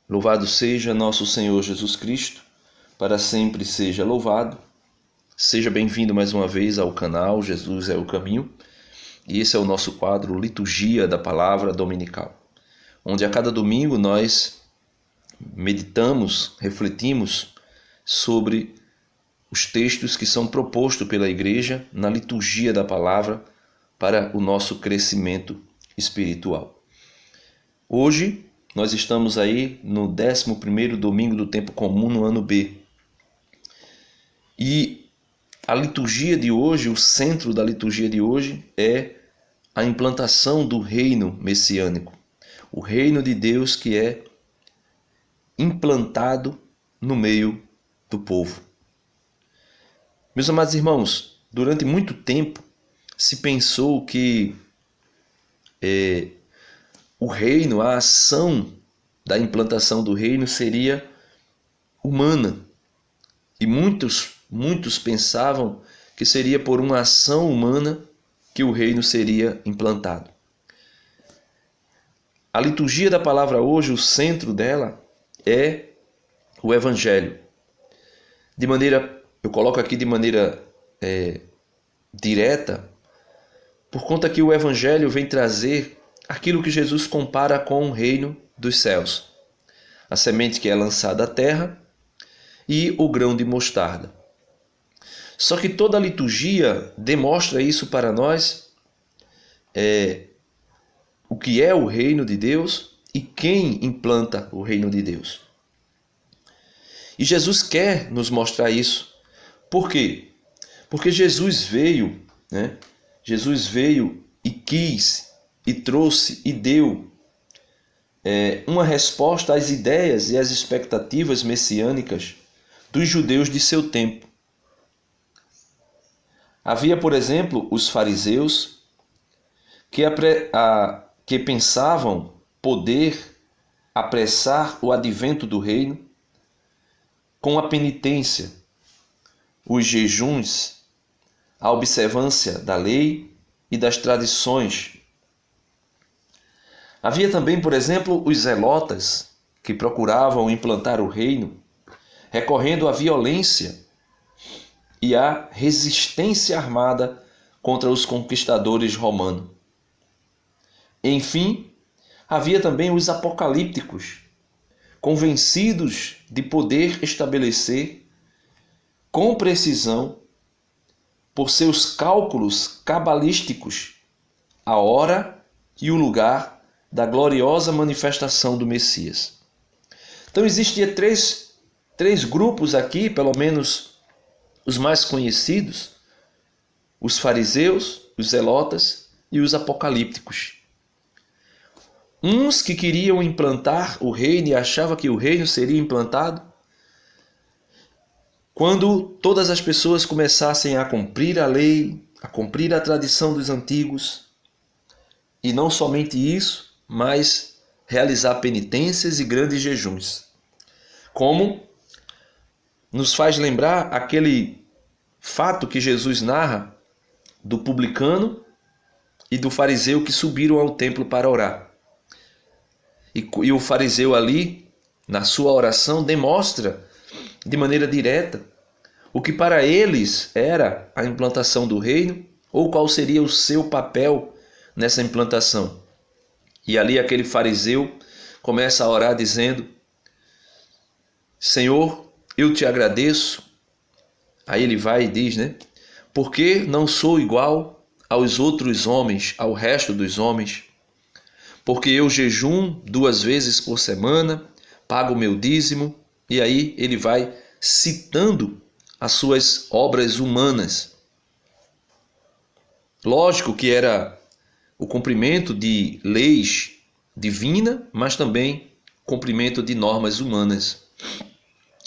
Louvado seja nosso Senhor Jesus Cristo, para sempre seja louvado. Seja bem-vindo mais uma vez ao canal Jesus é o Caminho. E esse é o nosso quadro Liturgia da Palavra Dominical, onde a cada domingo nós meditamos, refletimos sobre os textos que são propostos pela Igreja na liturgia da Palavra para o nosso crescimento espiritual. Hoje nós estamos aí no 11º domingo do tempo comum no ano B. E a liturgia de hoje, o centro da liturgia de hoje é a implantação do reino messiânico. O reino de Deus que é implantado no meio do povo. Meus amados irmãos, durante muito tempo se pensou que o reino, a ação da implantação do reino seria humana. E muitos pensavam que seria por uma ação humana que o reino seria implantado. A liturgia da palavra hoje, o centro dela é o Evangelho. Eu coloco aqui de maneira direta, por conta que o Evangelho vem trazer aquilo que Jesus compara com o reino dos céus. A semente que é lançada à terra e o grão de mostarda. Só que toda a liturgia demonstra isso para nós, o que é o reino de Deus e quem implanta o reino de Deus. E Jesus quer nos mostrar isso. Por quê? Porque Jesus veio, Jesus veio e quis e trouxe e deu uma resposta às ideias e às expectativas messiânicas dos judeus de seu tempo. Havia, por exemplo, os fariseus que pensavam poder apressar o advento do reino com a penitência, os jejuns, a observância da lei e das tradições. Havia também, por exemplo, os zelotas que procuravam implantar o reino, recorrendo à violência e à resistência armada contra os conquistadores romanos. Enfim, havia também os apocalípticos, convencidos de poder estabelecer com precisão, por seus cálculos cabalísticos, a hora e o lugar da gloriosa manifestação do Messias. Então existia três grupos aqui, pelo menos os mais conhecidos: os fariseus, os zelotas e os apocalípticos. Uns que queriam implantar o reino e achavam que o reino seria implantado quando todas as pessoas começassem a cumprir a lei, a cumprir a tradição dos antigos, e não somente isso, mas realizar penitências e grandes jejuns. Como nos faz lembrar aquele fato que Jesus narra do publicano e do fariseu que subiram ao templo para orar. E o fariseu ali, na sua oração, demonstra de maneira direta o que para eles era a implantação do reino ou qual seria o seu papel nessa implantação. E ali aquele fariseu começa a orar dizendo: Senhor, eu te agradeço. Aí ele vai e diz, porque não sou igual aos outros homens, ao resto dos homens, porque eu jejum 2 vezes por semana, pago o meu dízimo. E aí ele vai citando as suas obras humanas. Lógico que era o cumprimento de leis divinas, mas também cumprimento de normas humanas.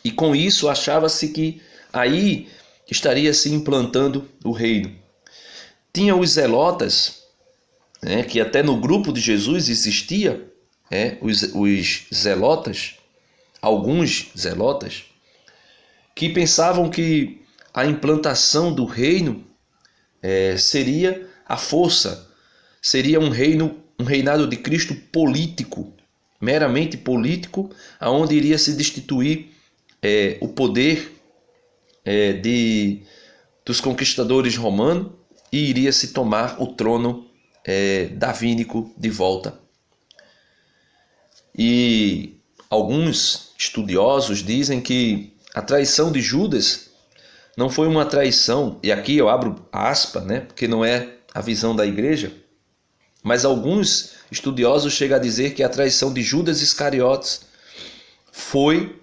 E com isso achava-se que aí estaria se implantando o reino. Tinha os zelotas, que até no grupo de Jesus existia, os zelotas, alguns zelotas, que pensavam que a implantação do reino seria a força, seria um reinado de Cristo político, meramente político, aonde iria se destituir o poder dos conquistadores romanos e iria se tomar o trono davínico de volta. E alguns estudiosos dizem que a traição de Judas não foi uma traição, e aqui eu abro aspas, porque não é a visão da igreja, mas alguns estudiosos chegam a dizer que a traição de Judas Iscariotes foi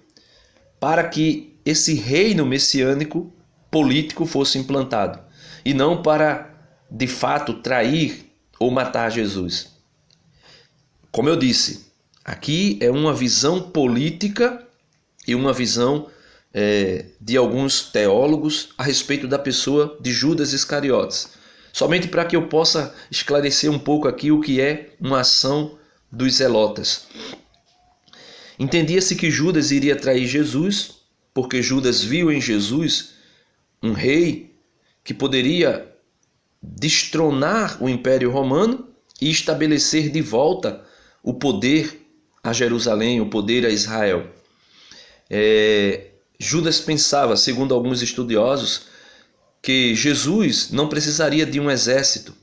para que esse reino messiânico político fosse implantado, e não para, de fato, trair ou matar Jesus. Como eu disse, aqui é uma visão política e uma visão de alguns teólogos a respeito da pessoa de Judas Iscariotes. Somente para que eu possa esclarecer um pouco aqui o que é uma ação dos zelotas. Entendia-se que Judas iria trair Jesus, porque Judas viu em Jesus um rei que poderia destronar o Império Romano e estabelecer de volta o poder a Jerusalém, o poder a Israel. Judas pensava, segundo alguns estudiosos, que Jesus não precisaria de um exército,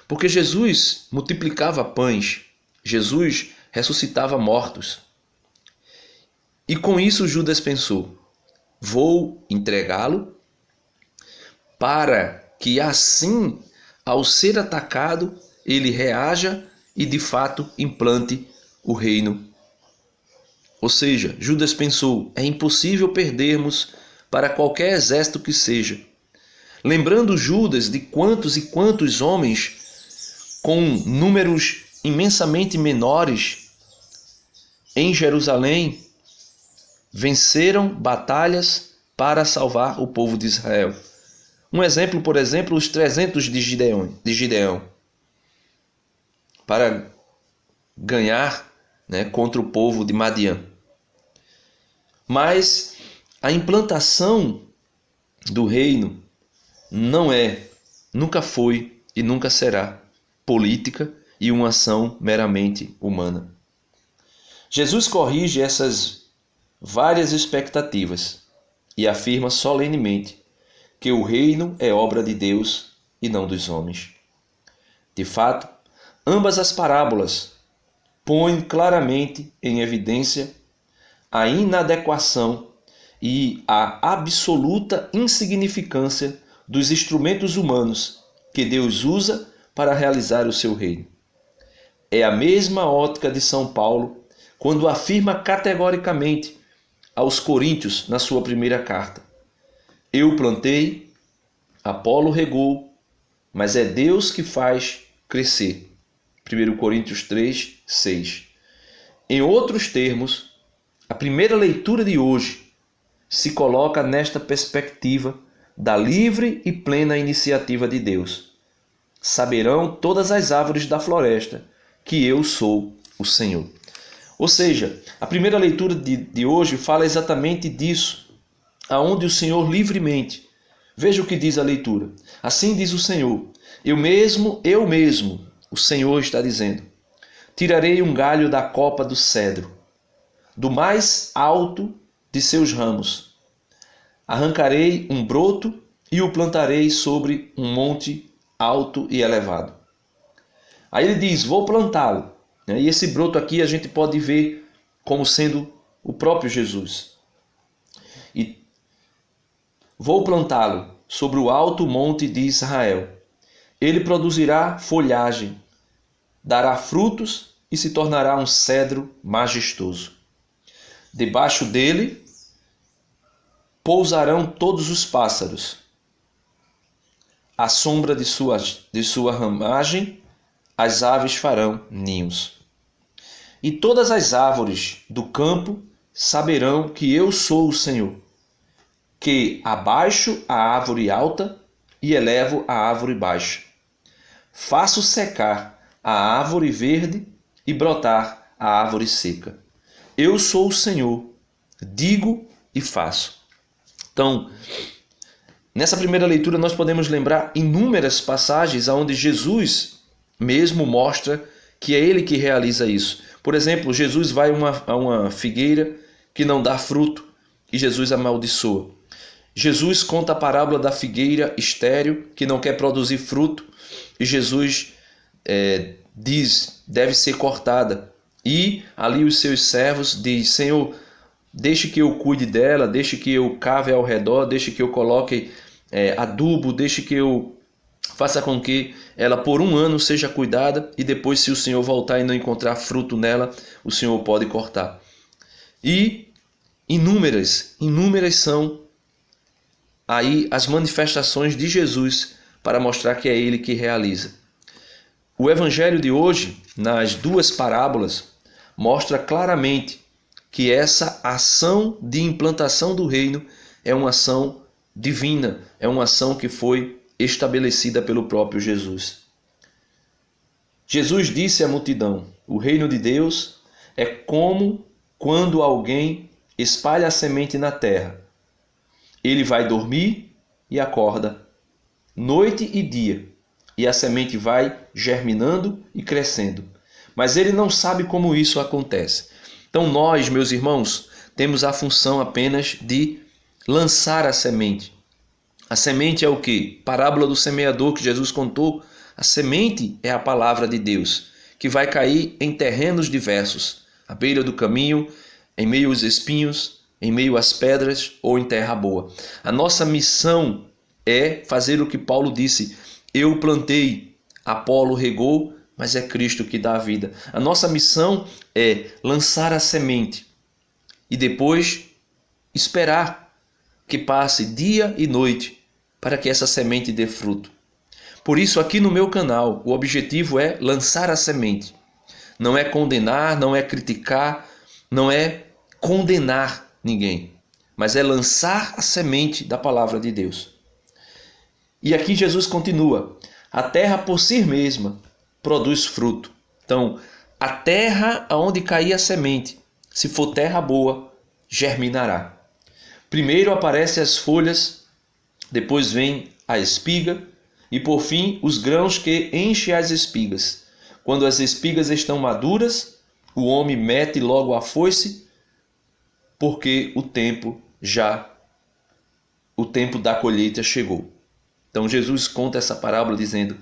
porque Jesus multiplicava pães, Jesus ressuscitava mortos. E com isso Judas pensou: vou entregá-lo para que assim, ao ser atacado, ele reaja e de fato implante o reino. Ou seja, Judas pensou: é impossível perdermos para qualquer exército que seja. Lembrando Judas de quantos e quantos homens com números imensamente menores em Jerusalém venceram batalhas para salvar o povo de Israel. Um exemplo, por exemplo, os 300 de Gideão, para ganhar contra o povo de Madiã. Mas a implantação do reino nunca foi e nunca será política e uma ação meramente humana. Jesus corrige essas várias expectativas e afirma solenemente que o reino é obra de Deus e não dos homens. De fato, ambas as parábolas põem claramente em evidência a inadequação e a absoluta insignificância dos instrumentos humanos que Deus usa para realizar o seu reino. É a mesma ótica de São Paulo quando afirma categoricamente aos Coríntios na sua primeira carta: eu plantei, Apolo regou, mas é Deus que faz crescer. 1 Coríntios 3, 6. Em outros termos, a primeira leitura de hoje se coloca nesta perspectiva da livre e plena iniciativa de Deus. Saberão todas as árvores da floresta que eu sou o Senhor. Ou seja, a primeira leitura de hoje fala exatamente disso, aonde o Senhor livremente, veja o que diz a leitura: assim diz o Senhor, eu mesmo, o Senhor está dizendo, tirarei um galho da copa do cedro, do mais alto de seus ramos, arrancarei um broto e o plantarei sobre um monte alto e elevado. Aí ele diz, vou plantá-lo. E esse broto aqui a gente pode ver como sendo o próprio Jesus. E vou plantá-lo sobre o alto monte de Israel. Ele produzirá folhagem, dará frutos e se tornará um cedro majestoso. Debaixo dele pousarão todos os pássaros. À sombra de sua ramagem, as aves farão ninhos. E todas as árvores do campo saberão que eu sou o Senhor, que abaixo a árvore alta e elevo a árvore baixa. Faço secar a árvore verde e brotar a árvore seca. Eu sou o Senhor, digo e faço. Então, nessa primeira leitura nós podemos lembrar inúmeras passagens onde Jesus mesmo mostra que é Ele que realiza isso. Por exemplo, Jesus vai a uma figueira que não dá fruto e Jesus amaldiçoa. Jesus conta a parábola da figueira estéril que não quer produzir fruto e Jesus diz, deve ser cortada. E ali os seus servos dizem, Senhor, deixe que eu cuide dela, deixe que eu cave ao redor, deixe que eu coloque adubo, deixe que eu faça com que ela por 1 ano seja cuidada e depois, se o Senhor voltar e não encontrar fruto nela, o Senhor pode cortar. E inúmeras são aí as manifestações de Jesus para mostrar que é Ele que realiza. O Evangelho de hoje, nas 2 parábolas, mostra claramente que essa ação de implantação do reino é uma ação divina, é uma ação que foi estabelecida pelo próprio Jesus. Jesus disse à multidão, o reino de Deus é como quando alguém espalha a semente na terra. Ele vai dormir e acorda, noite e dia, e a semente vai germinando e crescendo. Mas ele não sabe como isso acontece. Então nós, meus irmãos, temos a função apenas de lançar a semente. A semente é o quê? Parábola do semeador que Jesus contou. A semente é a palavra de Deus, que vai cair em terrenos diversos, à beira do caminho, em meio aos espinhos, em meio às pedras ou em terra boa. A nossa missão é fazer o que Paulo disse, eu plantei, Apolo regou, mas é Cristo que dá a vida. A nossa missão é lançar a semente e depois esperar que passe dia e noite para que essa semente dê fruto. Por isso, aqui no meu canal, o objetivo é lançar a semente. Não é condenar, não é criticar, não é condenar ninguém, mas é lançar a semente da palavra de Deus. E aqui Jesus continua, a terra por si mesma produz fruto. Então, a terra aonde cair a semente, se for terra boa, germinará. Primeiro aparecem as folhas, depois vem a espiga e por fim os grãos que enchem as espigas. Quando as espigas estão maduras, o homem mete logo a foice, porque o tempo da colheita chegou. Então Jesus conta essa parábola dizendo,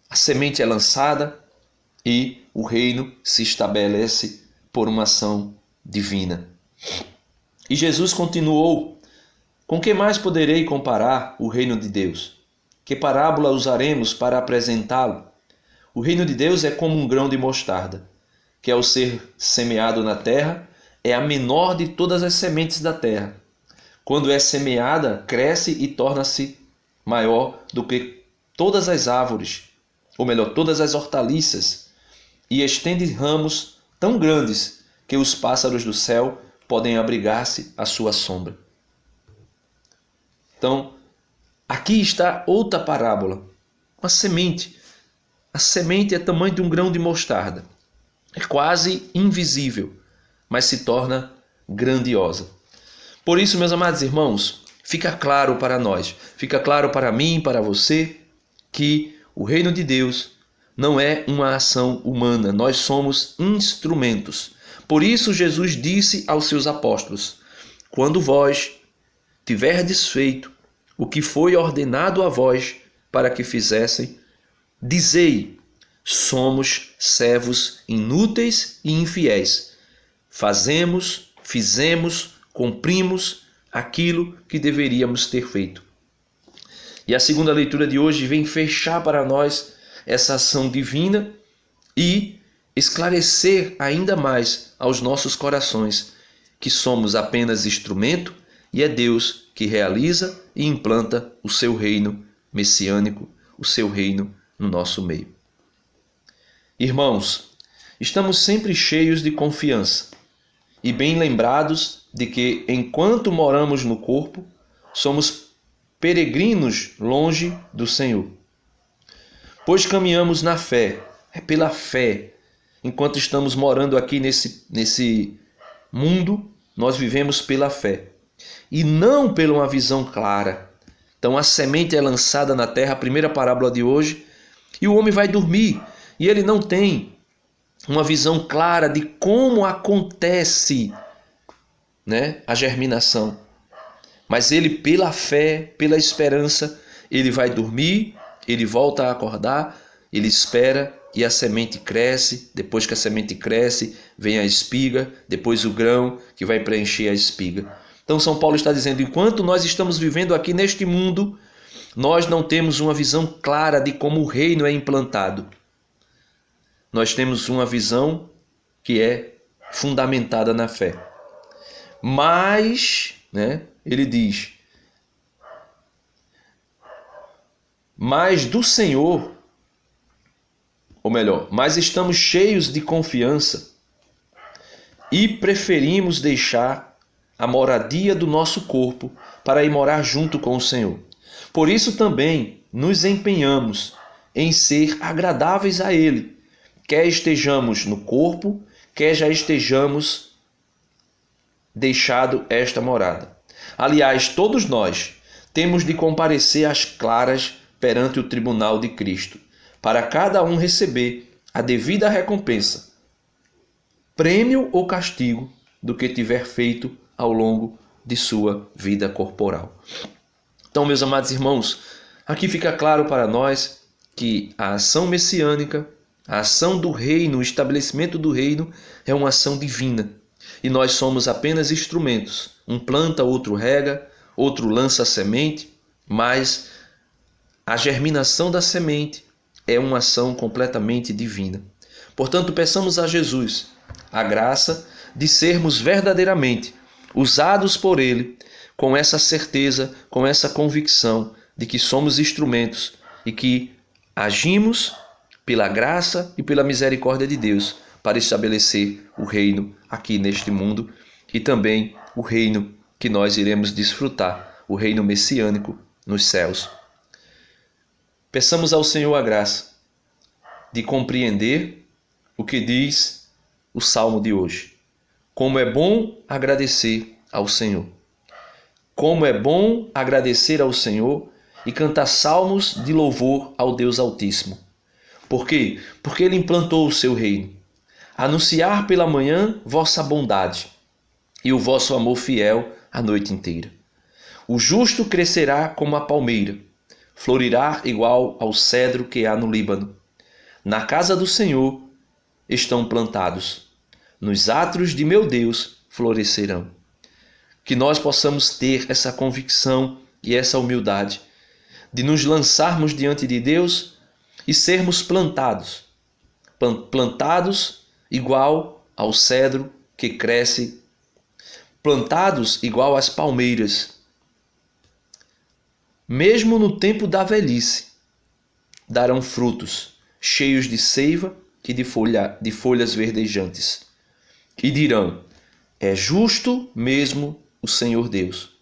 a semente é lançada e o reino se estabelece por uma ação divina. E Jesus continuou, com que mais poderei comparar o reino de Deus? Que parábola usaremos para apresentá-lo? O reino de Deus é como um grão de mostarda, que ao ser semeado na terra, é a menor de todas as sementes da terra. Quando é semeada, cresce e torna-se maior do que todas as árvores, ou melhor, todas as hortaliças, e estende ramos tão grandes que os pássaros do céu podem abrigar-se à sua sombra. Então, aqui está outra parábola, uma semente. A semente é do tamanho de um grão de mostarda. É quase invisível, mas se torna grandiosa. Por isso, meus amados irmãos, fica claro para nós, fica claro para mim, para você, que o reino de Deus não é uma ação humana, nós somos instrumentos. Por isso Jesus disse aos seus apóstolos, quando vós tiverdes feito o que foi ordenado a vós para que fizessem, dizei, somos servos inúteis e infiéis. Fizemos, cumprimos aquilo que deveríamos ter feito. E a segunda leitura de hoje vem fechar para nós essa ação divina e esclarecer ainda mais aos nossos corações que somos apenas instrumento e é Deus que realiza e implanta o seu reino messiânico, o seu reino no nosso meio. Irmãos, estamos sempre cheios de confiança e bem lembrados de que, enquanto moramos no corpo, somos peregrinos longe do Senhor. Pois caminhamos na fé, é pela fé. Enquanto estamos morando aqui nesse mundo, nós vivemos pela fé e não pela uma visão clara. Então a semente é lançada na terra, a primeira parábola de hoje, e o homem vai dormir. e ele não tem uma visão clara de como acontece, né, a germinação. Mas ele, pela fé, pela esperança, ele vai dormir, ele volta a acordar, ele espera e a semente cresce. Depois que a semente cresce, vem a espiga, depois o grão que vai preencher a espiga. Então São Paulo está dizendo, enquanto nós estamos vivendo aqui neste mundo, nós não temos uma visão clara de como o reino é implantado. Nós temos uma visão que é fundamentada na fé. Mas, né, ele diz, mas do Senhor, ou melhor, mas estamos cheios de confiança e preferimos deixar a moradia do nosso corpo para ir morar junto com o Senhor. Por isso também nos empenhamos em ser agradáveis a Ele, quer estejamos no corpo, quer já estejamos deixado esta morada. Aliás, todos nós temos de comparecer às claras perante o tribunal de Cristo, para cada um receber a devida recompensa, prêmio ou castigo do que tiver feito ao longo de sua vida corporal. Então, meus amados irmãos, aqui fica claro para nós que a ação messiânica, a ação do reino, o estabelecimento do reino é uma ação divina. E nós somos apenas instrumentos. Um planta, outro rega, outro lança a semente, mas a germinação da semente é uma ação completamente divina. Portanto, peçamos a Jesus a graça de sermos verdadeiramente usados por Ele com essa certeza, com essa convicção de que somos instrumentos e que agimos pela graça e pela misericórdia de Deus para estabelecer o reino aqui neste mundo e também o reino que nós iremos desfrutar, o reino messiânico nos céus. Peçamos ao Senhor a graça de compreender o que diz o salmo de hoje. Como é bom agradecer ao Senhor. Como é bom agradecer ao Senhor e cantar salmos de louvor ao Deus Altíssimo. Por quê? Porque Ele implantou o seu reino. Anunciar pela manhã vossa bondade e o vosso amor fiel a noite inteira. O justo crescerá como a palmeira, florirá igual ao cedro que há no Líbano. Na casa do Senhor estão plantados, nos átrios de meu Deus florescerão. Que nós possamos ter essa convicção e essa humildade de nos lançarmos diante de Deus e sermos plantados igual ao cedro que cresce, plantados igual às palmeiras. Mesmo no tempo da velhice, darão frutos, cheios de seiva e de folhas verdejantes. E dirão, é justo mesmo o Senhor Deus.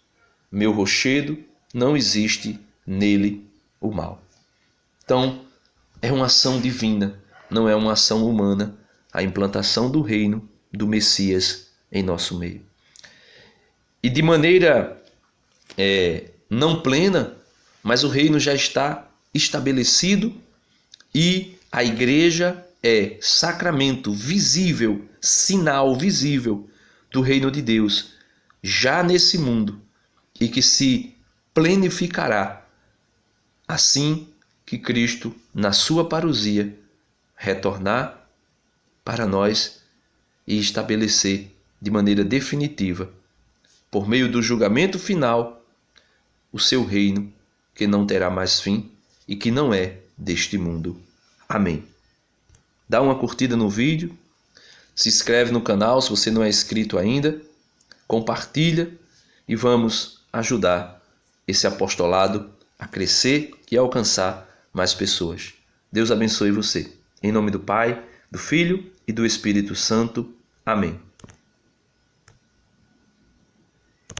Meu rochedo, não existe nele o mal. Então, é uma ação divina, não é uma ação humana, a implantação do reino do Messias em nosso meio. E de maneira não plena, mas o reino já está estabelecido e a igreja é sacramento visível, sinal visível do reino de Deus, já nesse mundo, e que se plenificará assim que Cristo, na sua parousia, retornar para nós e estabelecer de maneira definitiva, por meio do julgamento final, o seu reino, que não terá mais fim e que não é deste mundo. Amém. Dá uma curtida no vídeo, se inscreve no canal se você não é inscrito ainda, compartilha e vamos ajudar esse apostolado a crescer e alcançar mais pessoas. Deus abençoe você. Em nome do Pai, do Filho e do Espírito Santo. Amém.